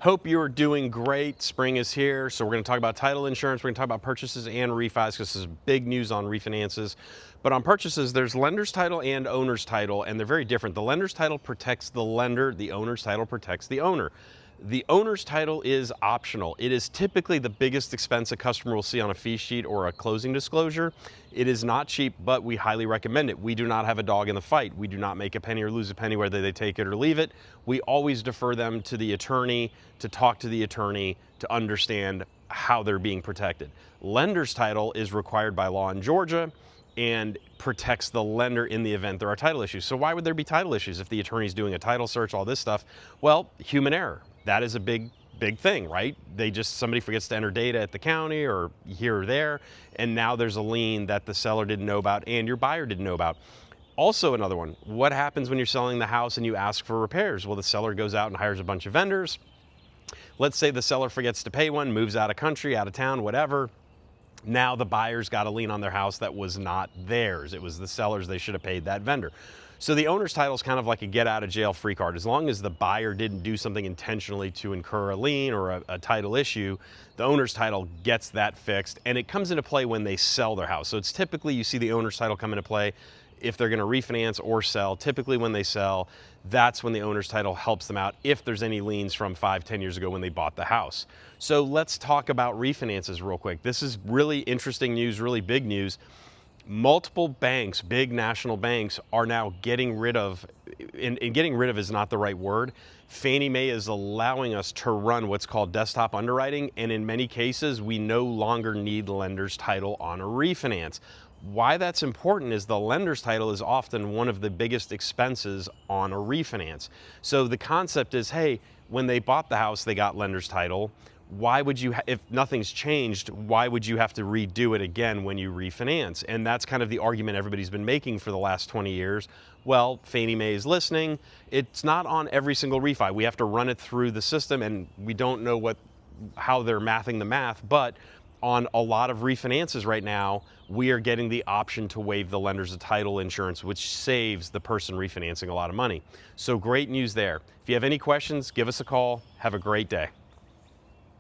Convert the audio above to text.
Hope you're doing great. Spring is here, so we're going to talk about title insurance. We're going to talk about purchases and refis because this is big news on refinances. But on purchases, there's lender's title and owner's title, and they're very different. The lender's title protects the lender. The owner's title protects the owner. The owner's title is optional. It is typically the biggest expense a customer will see on a fee sheet or a closing disclosure. It is not cheap, but we highly recommend it. We do not have a dog in the fight. We do not make a penny or lose a penny whether they take it or leave it. We always defer them to the attorney, to talk to the attorney, to understand how they're being protected. Lender's title is required by law in Georgia and protects the lender in the event there are title issues. So why would there be title issues if the attorney's doing a title search, all this stuff? Well, human error. That is a big thing, right? Somebody forgets to enter data at the county or here or there, and now there's a lien that the seller didn't know about and your buyer didn't know about. Also another one, what happens when you're selling the house and you ask for repairs? Well, the seller goes out and hires a bunch of vendors. Let's say the seller forgets to pay one, moves out of country, out of town, whatever. Now the buyer's got a lien on their house that was not theirs. It was the seller's. They should have paid that vendor. So the owner's title is kind of like a get out of jail free card. As long as the buyer didn't do something intentionally to incur a lien or a title issue, the owner's title gets that fixed, and it comes into play when they sell their house. So it's typically, you see the owner's title come into play if they're going to refinance or sell. Typically when they sell, that's when the owner's title helps them out if there's any liens from 5-10 years ago when they bought the house. So let's talk about refinances real quick. This is really interesting news, really big news. Multiple banks, big national banks, are now getting rid of, and getting rid of is not the right word. Fannie Mae is allowing us to run what's called desktop underwriting, and in many cases, we no longer need lender's title on a refinance. Why that's important is the lender's title is often one of the biggest expenses on a refinance. So the concept is, hey, when they bought the house, they got lender's title. Why would you, if nothing's changed, why would you have to redo it again when you refinance? And that's kind of the argument everybody's been making for the last 20 years. Well, Fannie Mae is listening. It's not on every single refi. We have to run it through the system, and we don't know how they're mathing the math, but on a lot of refinances right now, we are getting the option to waive the lender's title insurance, which saves the person refinancing a lot of money. So great news there. If you have any questions, give us a call. Have a great day.